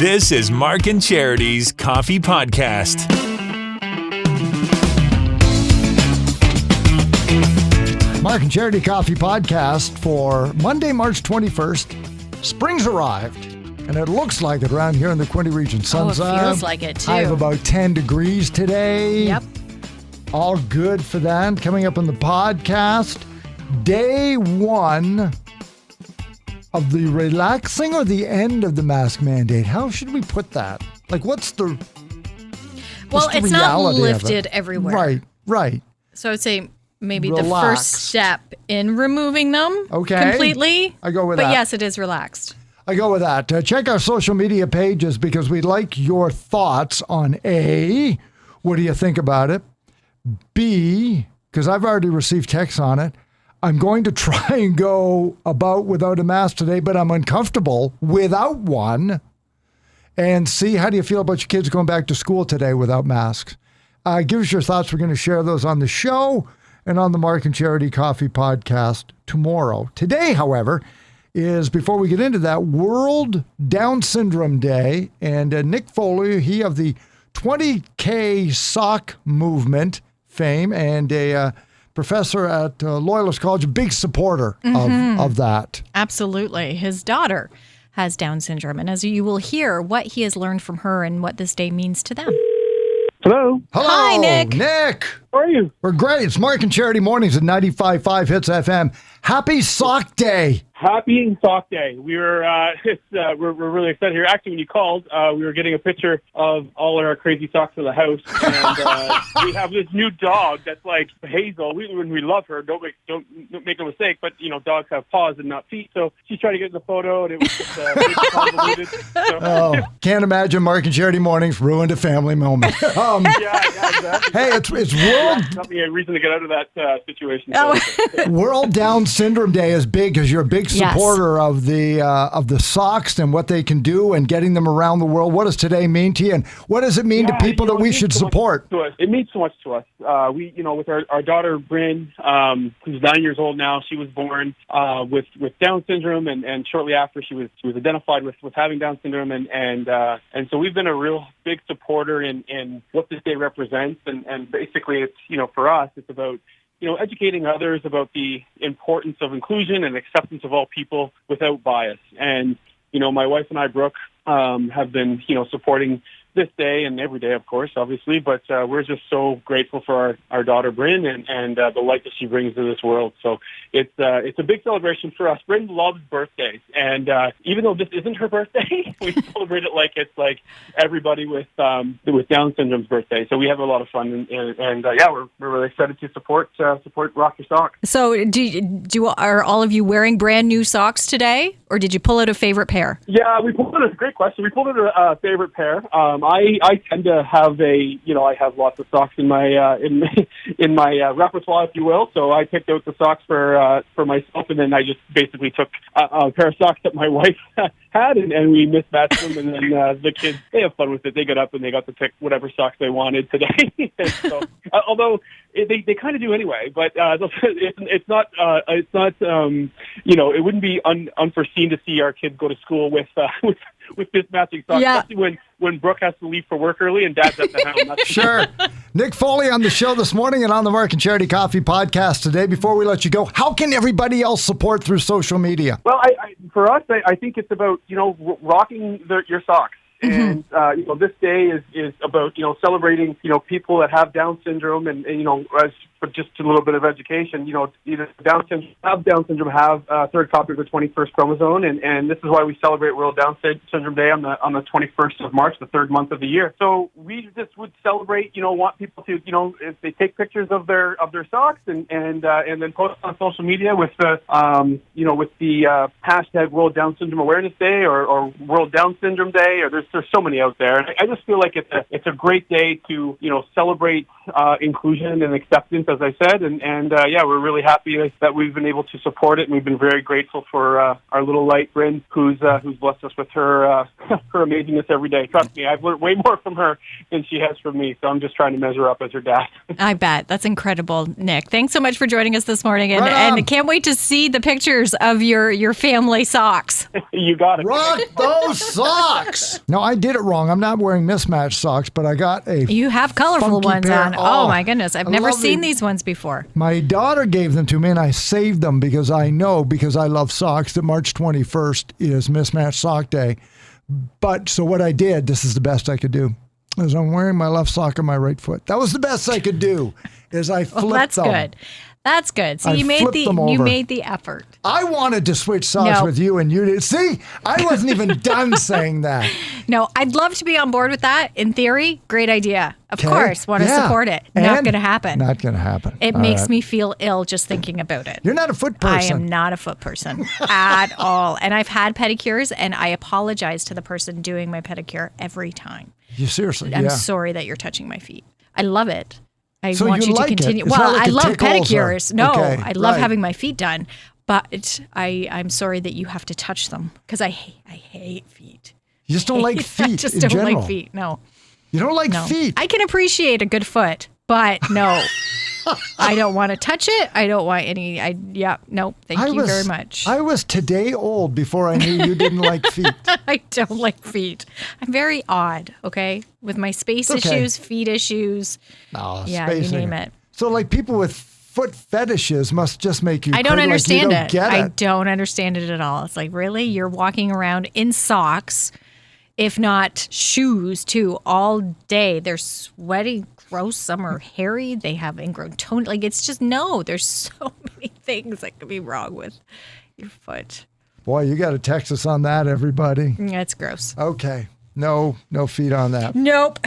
This is Mark and Charity's Coffee Podcast. Mark and Charity Coffee Podcast for Monday, March 21st. Spring's arrived, and it looks like it around here in the Quinte region. Sun's it up. feels like it, too. I have about 10 degrees today. Yep. All good for that. Coming up on the podcast, day one of the relaxing or the end of the mask mandate. How should we put that? Like, what's the It's not reality of lifted it? everywhere. Right. So I'd say maybe Relaxed. the first step in removing them Okay. completely. I go with but that. But yes, it is relaxed. I go with that. Check our social media pages because we'd like your thoughts on A, what do you think about it? B, because I've already received texts on it, I'm going to try and go about without a mask today, but I'm uncomfortable without one. And C, how do you feel about your kids going back to school today without masks? Give us your thoughts. We're going to share those on the show and on the Mark and Charity Coffee Podcast tomorrow. Today, however, is, before we get into that, World Down Syndrome Day. And Nick Foley, he of the 20K sock movement fame and a professor at Loyalist College, a big supporter of that. Absolutely. His daughter has Down syndrome. And as you will hear, what he has learned from her and what this day means to them. Hello. Hi, Nick. Nick. How are you? We're great. It's Mark and Charity Mornings at 95.5 Hits FM. Happy Sock Day. Happy Sock Day. We're really excited here. Actually, when you called, we were getting a picture of all our crazy socks in the house, and we have this new dog that's like Hazel. We love her. Don't make a mistake, but dogs have paws and not feet. So she's trying to get in the photo, and it was just bit convoluted. So. Can't imagine Mark and Charity Mornings ruined a family moment. Yeah, exactly. Hey, it's World Got me a reason to get out of that situation. World Down Syndrome Day is big because you're a big supporter of the socks and what they can do and getting them around the world. What does today mean to you, and what does it mean to people that we should support? It means so much to us. We, with our daughter Bryn, who's 9 years old now, she was born with Down syndrome, and shortly after she was identified with having Down syndrome, and so we've been a real big supporter in what this day represents, and basically it's for us it's about educating others about the importance of inclusion and acceptance of all people without bias. And, my wife and I, Brooke, have been, supporting this day and every day, of course, obviously, but we're just so grateful for our daughter, Bryn, and the light that she brings to this world. So it's a big celebration for us. Bryn loves birthdays, and even though this isn't her birthday, we celebrate it like it's like everybody with Down syndrome's birthday. So we have a lot of fun, and we're really excited to support Rock Your Sock. So are all of you wearing brand new socks today, or did you pull out a favorite pair? Yeah, we pulled out a great question. We pulled out a favorite pair. I tend to have I have lots of socks in my in my repertoire, if you will. So I picked out the socks for myself, and then I just basically took a pair of socks that my wife had, and we mismatched them. And then the kids, they have fun with it. They got up and they got to pick whatever socks they wanted today. So, although they kind of do anyway, but it's not it wouldn't be unforeseen to see our kids go to school with mismatching socks, especially when Brooke has to leave for work early and Dad's at the house. Sure. Nick Foley on the show this morning and on the Mark and Charity Coffee Podcast today. Before we let you go, how can everybody else support through social media? Well, for us, I think it's about rocking your socks. And this day is about celebrating people that have Down syndrome, and but just a little bit of education. Either Down syndrome have a third copy of the 21st chromosome, and this is why we celebrate World Down Syndrome Day on the 21st of March, the third month of the year. So we just would celebrate. Want people to if they take pictures of their socks and then post on social media with the hashtag World Down Syndrome Awareness Day or World Down Syndrome Day, or there's so many out there. And I just feel like it's a great day to celebrate inclusion and acceptance, as I said, and we're really happy that we've been able to support it, and we've been very grateful for our little light Bryn, who's blessed us with her amazingness every day. Trust me, I've learned way more from her than she has from me, so I'm just trying to measure up as her dad. I bet. That's incredible, Nick. Thanks so much for joining us this morning, and can't wait to see the pictures of your family socks. You got it. Rock those socks! No, No, I did it wrong. I'm not wearing mismatched socks, but I got a You have colorful funky ones pair. on. Oh, my goodness. I've never love seen the- these ones before. My daughter gave them to me, and I saved them because I love socks, that March 21st is mismatched sock day. But so what I did, this is the best I could do, is I'm wearing my left sock on my right foot. That was the best I could do, is I flipped That's them. good. That's good. So I you made flipped them over. the effort. I wanted to switch socks No. with you, and you did. See, I wasn't even done saying that. No, I'd love to be on board with that. In theory, great idea. Of Okay. course, want to Yeah. support it. And Not going to happen. Not going to happen. It All makes right. me feel ill just thinking about it. You're not a foot I person. am not a foot person at all. And I've had pedicures, and I apologize to the person doing my pedicure every time. You seriously? I'm yeah. sorry that you're touching my feet. I love it. I So want you you like to it. continue. It's Well, not like I it love tickles or- pedicures. No, Okay, I love right. having my feet done, but I'm sorry that you have to touch them because I hate feet. You just don't like I feet just in don't general. like feet. No, You don't like no. feet. I can appreciate a good foot, but no. I don't want to touch it. I don't want any. No, thank you very much. I was today old before I knew you didn't like feet. I don't like feet. I'm very odd, okay? With my space It's okay. issues, feet issues. No, Yeah, you spacing. name it. So, like, people with foot fetishes must just make you. I don't crazy, understand like you don't it. Get I it. don't understand it at all. It's like, really? You're walking around in socks, if not shoes, too, all day. They're sweaty, gross. Some are hairy. They have ingrown tone. Like, it's just, no, there's so many things that could be wrong with your foot. Boy, you got to text us on that, everybody. That's gross. Okay, no feet on that. Nope.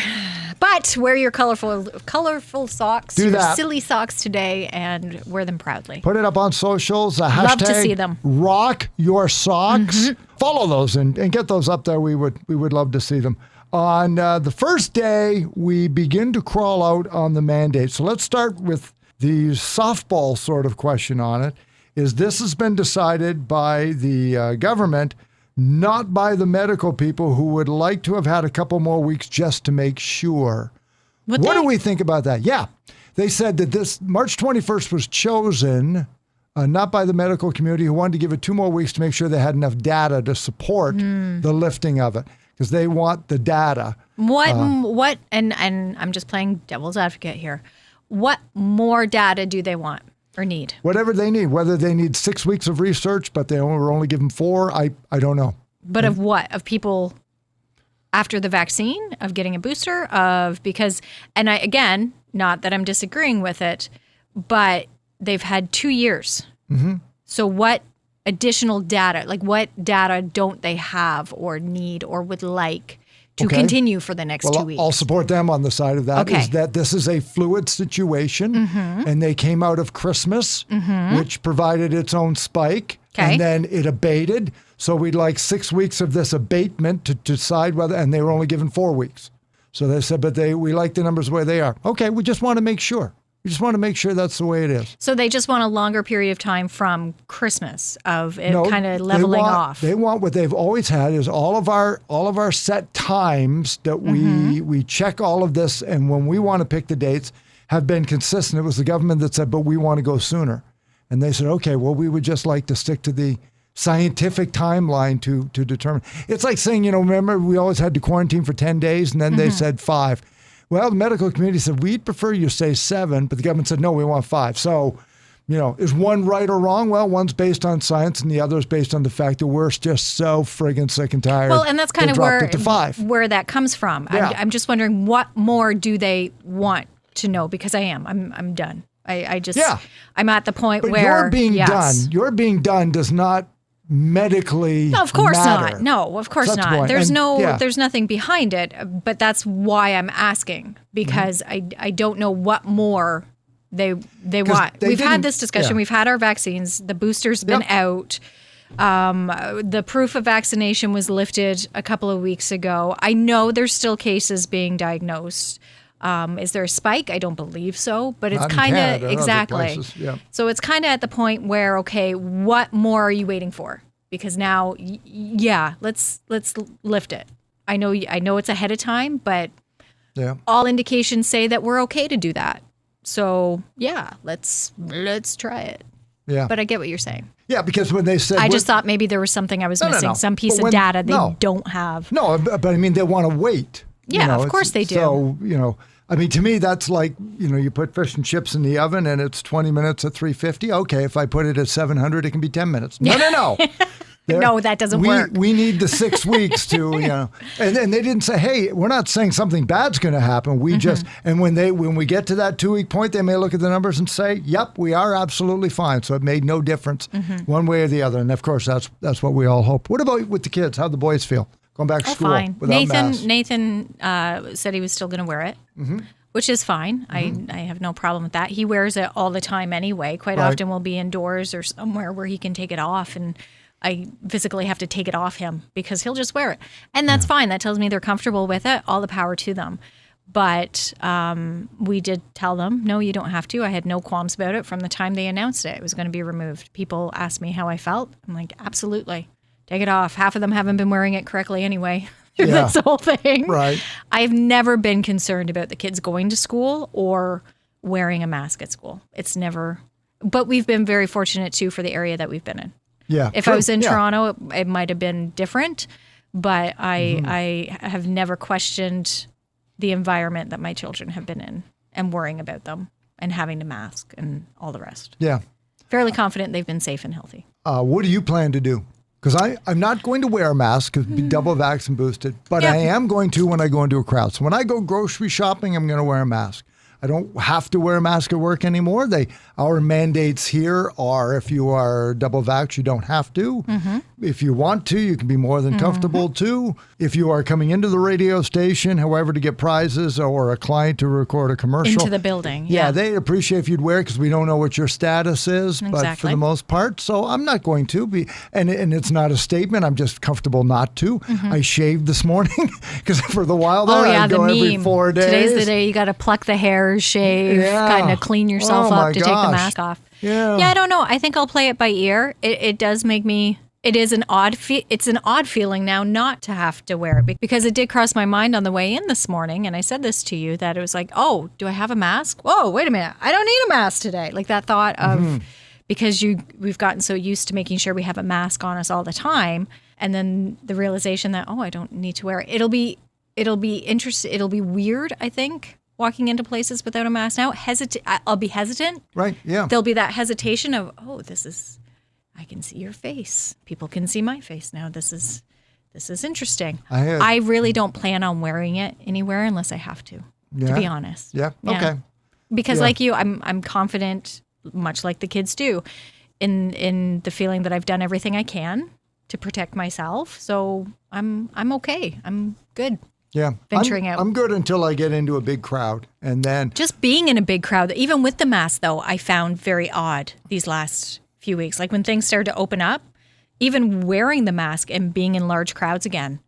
But wear your colorful socks, Do your that. silly socks today, and wear them proudly. Put it up on socials. Hashtag Love to see them. Rock your socks. Follow those and get those up there. We would love to see them. On the first day, we begin to crawl out on the mandate. So let's start with the softball sort of question on it. Is this has been decided by the government, not by the medical people who would like to have had a couple more weeks just to make sure. What do we think about that? Yeah. They said that this March 21st was chosen not by the medical community, who wanted to give it 2 more weeks to make sure they had enough data to support the lifting of it, because they want the data. What and I'm just playing devil's advocate here. What more data do they want or need? Whatever they need, whether they need 6 weeks of research, but they were only given 4, I don't know. But of what? Of people after the vaccine, of getting a booster, and I, again, not that I'm disagreeing with it, but they've had 2 years. Mm-hmm. So what additional data, like what data don't they have or need or would like to Okay. continue for the next 2 weeks? I'll support them on the side of that. Okay. Is that this is a fluid situation, and they came out of Christmas, which provided its own spike, Okay. and then it abated. So we'd like 6 weeks of this abatement to decide whether, and they were only given 4 weeks. So they said, but we like the numbers where they are. Okay, we just want to make sure. We just want to make sure that's the way it is. So they just want a longer period of time from Christmas of it No, kind of they leveling want- off. They want what they've always had is all of our set times that we check all of this, and when we want to pick the dates have been consistent. It was the government that said, but we want to go sooner. And they said, okay, well, we would just like to stick to the scientific timeline to determine. It's like saying, remember we always had to quarantine for 10 days and then they said 5. Well, the medical community said, we'd prefer you say 7, but the government said, no, we want 5. So, is one right or wrong? Well, one's based on science and the other is based on the fact that we're just so friggin' sick and tired. Well, and that's kind they of dropped it to 5. where that comes from. Yeah. I'm just wondering what more do they want to know? Because I'm done. I just, Yeah. I'm at the point But where your being done does not medically No, of course matter. not. No, of course That's the not. point. There's And, there's nothing behind it, but that's why I'm asking, because Mm-hmm. I don't know what more they want. they We've had didn't- this discussion. yeah. We've had our vaccines. The booster's been Yep. out. The proof of vaccination was lifted a couple of weeks ago. I know there's still cases being diagnosed. Is there a spike? I don't believe so, but it's Not in kind Canada, of in other exactly. places, yeah. So it's kind of at the point where, okay, what more are you waiting for? Because now, let's lift it. I know it's ahead of time, but Yeah. all indications say that we're okay to do that. So yeah, let's try it. Yeah. But I get what you're saying. Yeah, because when they said... I just thought maybe there was something I was missing, no. some piece But of data they don't have. No, but I mean, they want to wait. Yeah, of course they do. So, I mean, to me, that's like, you put fish and chips in the oven and it's 20 minutes at 350. Okay, if I put it at 700, it can be 10 minutes. No. No, that doesn't work. We need the 6 weeks to, and they didn't say, hey, we're not saying something bad's going to happen. We just, and when we get to that 2-week point, they may look at the numbers and say, yep, we are absolutely fine. So it made no difference one way or the other. And of course, that's what we all hope. What about with the kids? How'd the boys feel? Going back to school fine. without masks? Nathan said he was still going to wear it, which is fine. I have no problem with that. He wears it all the time anyway. Quite often we'll be indoors or somewhere where he can take it off, and I physically have to take it off him because he'll just wear it. And that's fine. That tells me they're comfortable with it. All the power to them. But we did tell them, no, you don't have to. I had no qualms about it from the time they announced it. It was going to be removed. People asked me how I felt. I'm like, absolutely. Take it off. Half of them haven't been wearing it correctly anyway. That's the whole thing. Right. I've never been concerned about the kids going to school or wearing a mask at school. It's never. But we've been very fortunate, too, for the area that we've been in. Yeah. If I was in Toronto, it might have been different. But I have never questioned the environment that my children have been in and worrying about them and having to mask and all the rest. Yeah. Fairly confident they've been safe and healthy. What do you plan to do? Because I'm not going to wear a mask because be double vax and boosted, but I am going to when I go into a crowd. So when I go grocery shopping, I'm going to wear a mask. I don't have to wear a mask at work anymore. Our mandates here are if you are double vax, you don't have to. If you want to, you can be more than comfortable to. If you are coming into the radio station, however, to get prizes or a client to record a commercial. Into the building. Yeah, they appreciate if you'd wear it because we don't know what your status is, but for the most part. So I'm not going to be, and it's not a statement. I'm just comfortable not to. I shaved this morning because for the while there, I'd go every 4 days. Today's the day you got to pluck the hair, shave, kind of clean yourself up to take the mask off. Yeah, I don't know. I think I'll play it by ear. It does make me. It is an odd. It's an odd feeling now not to have to wear it because it did cross my mind on the way in this morning, and I said this to you that it was like, oh, do I have a mask? Whoa, wait a minute, I don't need a mask today. Like that thought of because we've gotten so used to making sure we have a mask on us all the time, and then the realization that I don't need to wear it. It'll be interesting. It'll be weird, I think. Walking into places without a mask now, I'll be hesitant. Right, yeah. There'll be that hesitation of, I can see your face. People can see my face now. This is interesting. I really don't plan on wearing it anywhere unless I have to be honest. Yeah, okay. Because like you, I'm confident, much like the kids do, in the feeling that I've done everything I can to protect myself. So I'm okay. I'm good. Yeah, venturing out. I'm good until I get into a big crowd, and then just being in a big crowd, even with the mask, though, I found very odd these last few weeks. Like when things started to open up, even wearing the mask and being in large crowds again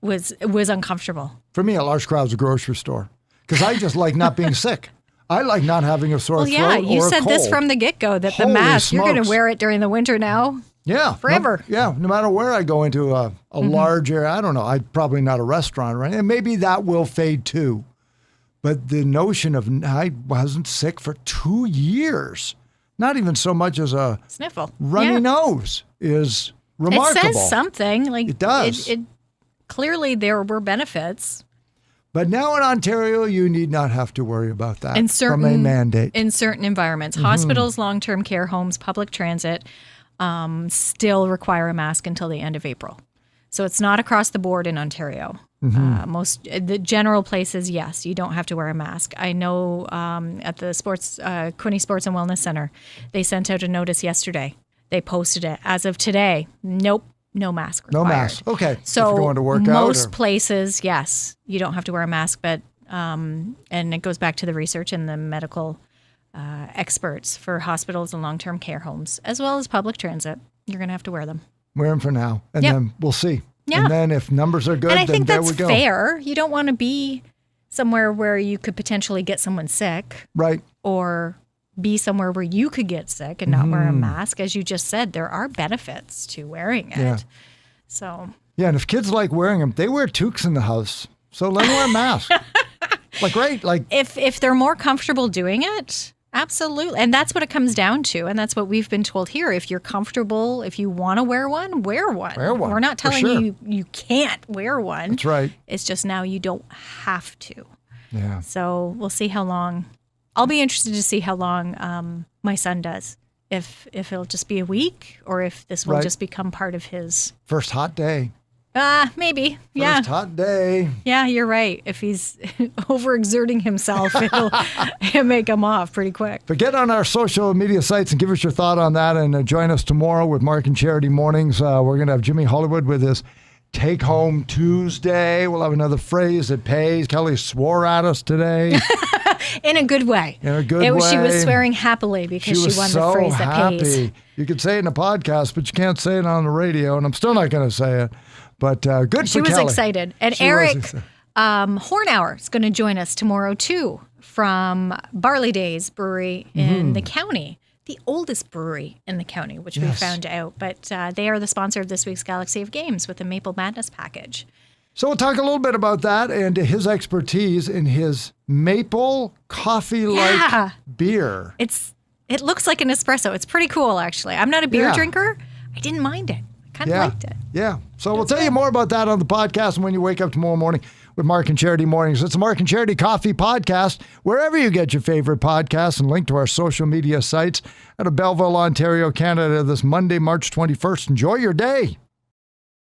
was uncomfortable. For me, a large crowd is a grocery store because I just like not being sick. I like not having a sore throat. Yeah, you said this from the get-go that the mask, you're going to wear it during the winter now. Yeah. Forever. No matter where I go into a large area, I don't know, I'd probably not a restaurant, right? And maybe that will fade too. But the notion of I wasn't sick for 2 years, not even so much as a sniffle, runny nose is remarkable. It says something. Like it does. It clearly there were benefits. But now in Ontario, you need not have to worry about that from a mandate. In certain environments, hospitals, long-term care homes, public transit, still require a mask until the end of April. So it's not across the board in Ontario. The general places, yes, you don't have to wear a mask. I know at the Quinte Sports and Wellness Center, they sent out a notice yesterday. They posted it. As of today, nope, no mask required. No mask. Okay. So if you're going to work most places, yes, you don't have to wear a mask, but and it goes back to the research and the medical experts for hospitals and long-term care homes, as well as public transit. You're going to have to wear them. Wear them for now, and then we'll see. Yeah. And then if numbers are good, and I then think there that's we go. fair. You don't want to be somewhere where you could potentially get someone sick. Right. Or be somewhere where you could get sick and not wear a mask. As you just said, there are benefits to wearing it. Yeah. So. Yeah, and if kids like wearing them, they wear toques in the house. So let them wear a mask. Like, right. Like if they're more comfortable doing it, Absolutely. And that's what it comes down to. And that's what we've been told here. If you're comfortable, if you want to wear one, wear one. Wear one. We're not For telling sure. you can't wear one. That's right. It's just now you don't have to. Yeah. So we'll see how long. I'll be interested to see how long my son does. If it'll just be a week or if this will Right. just become part of his. First hot day. Maybe. Yeah. First hot day. Yeah, you're right. If he's overexerting himself, it'll make him off pretty quick. But get on our social media sites and give us your thought on that, and join us tomorrow with Mark and Charity Mornings. We're going to have Jimmy Hollywood with his Take Home Tuesday. We'll have another phrase that pays. Kelly swore at us today. In a good way. In a good way. She was swearing happily because she was won so the phrase happy. that pays. You could say it in a podcast, but you can't say it on the radio, and I'm still not going to say it. But good She for was Kelly. excited. And She was Eric excited. Hornauer is going to join us tomorrow, too, from Barley Days Brewery in the county. The oldest brewery in the county, which we Yes. found out. But they are the sponsor of this week's Galaxy of Games with the Maple Madness package. So we'll talk a little bit about that and his expertise in his maple coffee-like Yeah. beer. It looks like an espresso. It's pretty cool, actually. I'm not a beer Yeah. drinker. I didn't mind it. I kind of liked it. Yeah. So we'll tell you more about that on the podcast and when you wake up tomorrow morning with Mark and Charity Mornings. It's the Mark and Charity Coffee Podcast, wherever you get your favorite podcasts, and link to our social media sites out of Belleville, Ontario, Canada this Monday, March 21st. Enjoy your day.